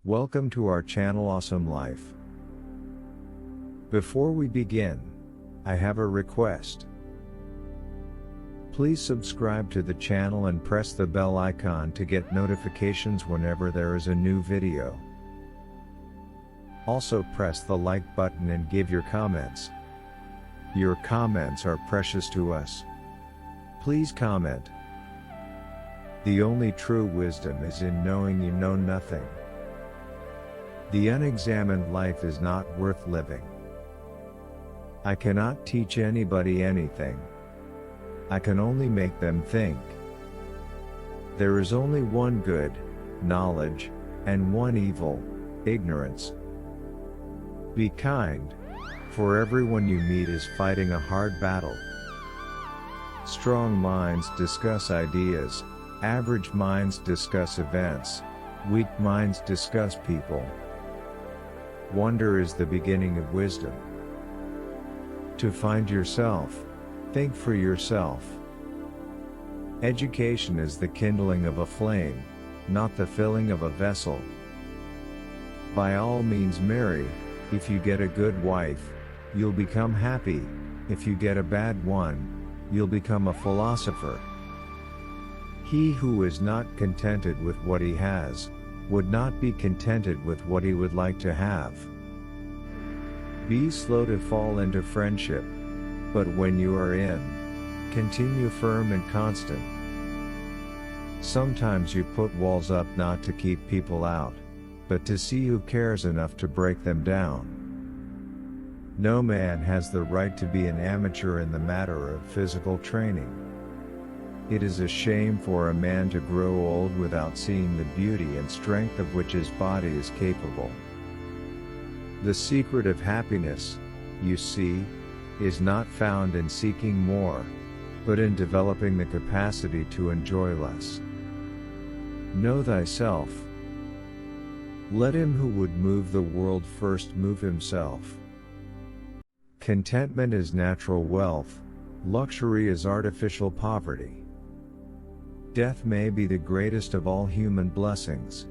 Welcome to our channel Awesome Life. Before we begin, I have a request. Please subscribe to the channel and press the bell icon to get notifications whenever there is a new video. Also press the like button and give your comments. Your comments are precious to us. Please comment. The only true wisdom is in knowing you know nothing. The unexamined life is not worth living. I cannot teach anybody anything. I can only make them think. There is only one good, knowledge, and one evil, ignorance. Be kind, for everyone you meet is fighting a hard battle. Strong minds discuss ideas, average minds discuss events, weak minds discuss people. Wonder is the beginning of wisdom. To find yourself, think for yourself. Education is the kindling of a flame, not the filling of a vessel. By all means marry. If you get a good wife, you'll become happy. If you get a bad one, you'll become a philosopher. He who is not contented with what he has, would not be contented with what he would like to have. Be slow to fall into friendship, but when you are in, continue firm and constant. Sometimes you put walls up not to keep people out, but to see who cares enough to break them down. No man has the right to be an amateur in the matter of physical training. It is a shame for a man to grow old without seeing the beauty and strength of which his body is capable. The secret of happiness, you see, is not found in seeking more, but in developing the capacity to enjoy less. Know thyself. Let him who would move the world first move himself. Contentment is natural wealth, luxury is artificial poverty. Death may be the greatest of all human blessings.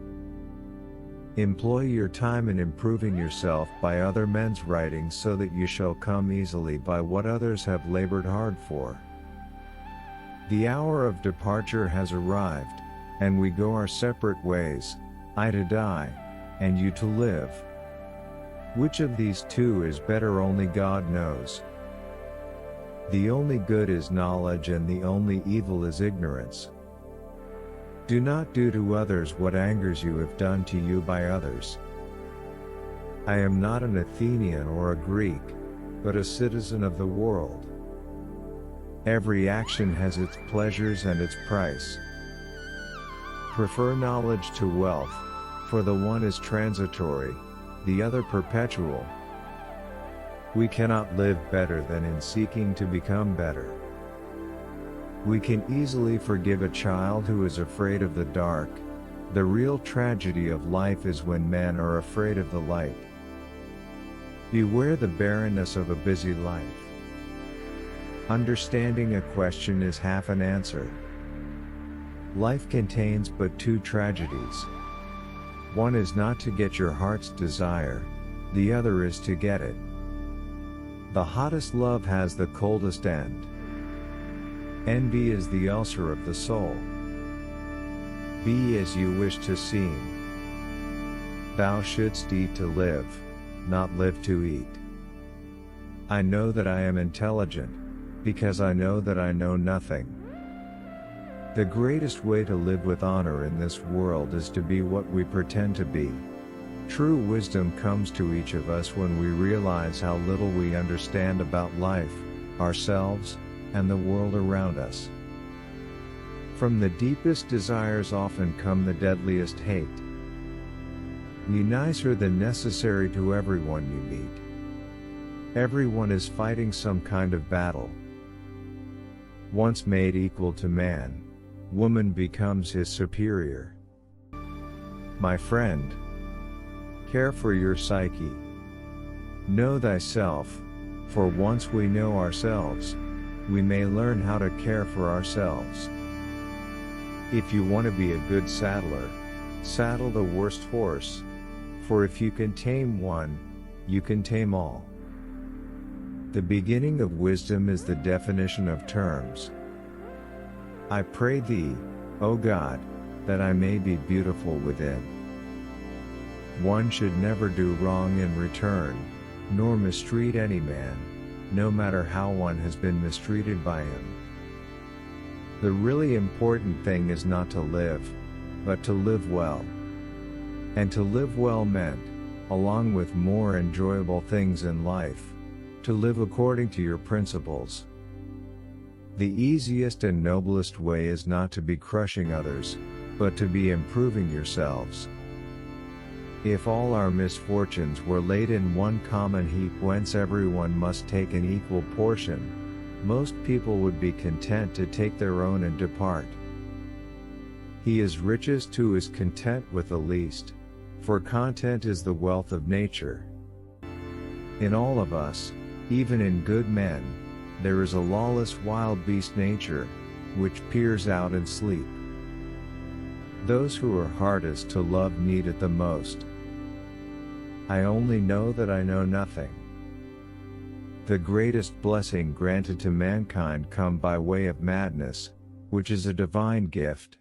Employ your time in improving yourself by other men's writings so that you shall come easily by what others have labored hard for. The hour of departure has arrived, and we go our separate ways, I to die, and you to live. Which of these two is better only God knows. The only good is knowledge and the only evil is ignorance. Do not do to others what angers you if done to you by others. I am not an Athenian or a Greek, but a citizen of the world. Every action has its pleasures and its price. Prefer knowledge to wealth, for the one is transitory, the other perpetual. We cannot live better than in seeking to become better. We can easily forgive a child who is afraid of the dark. The real tragedy of life is when men are afraid of the light. Beware the barrenness of a busy life. Understanding a question is half an answer. Life contains but two tragedies. One is not to get your heart's desire, the other is to get it. The hottest love has the coldest end. Envy is the ulcer of the soul. Be as you wish to seem. Thou shouldst eat to live, not live to eat. I know that I am intelligent, because I know that I know nothing. The greatest way to live with honor in this world is to be what we pretend to be. True wisdom comes to each of us when we realize how little we understand about life, ourselves, and the world around us. From the deepest desires often come the deadliest hate. Be nicer than necessary to everyone you meet. Everyone is fighting some kind of battle. Once made equal to man, woman becomes his superior. My friend, care for your psyche. Know thyself, for once we know ourselves, we may learn how to care for ourselves. If you want to be a good saddler, saddle the worst horse, For if you can tame one, you can tame all. The beginning of wisdom is the definition of terms. I pray thee, O God, that I may be beautiful within. One should never do wrong in return, nor mistreat any man, no matter how one has been mistreated by him. The really important thing is not to live, but to live well. And to live well meant, along with more enjoyable things in life, to live according to your principles. The easiest and noblest way is not to be crushing others, but to be improving yourselves. If all our misfortunes were laid in one common heap whence everyone must take an equal portion, most people would be content to take their own and depart. He is richest who is content with the least, for content is the wealth of nature. In all of us, even in good men, there is a lawless wild beast nature, which peers out in sleep. Those who are hardest to love need it the most. I only know that I know nothing. The greatest blessing granted to mankind come by way of madness, which is a divine gift,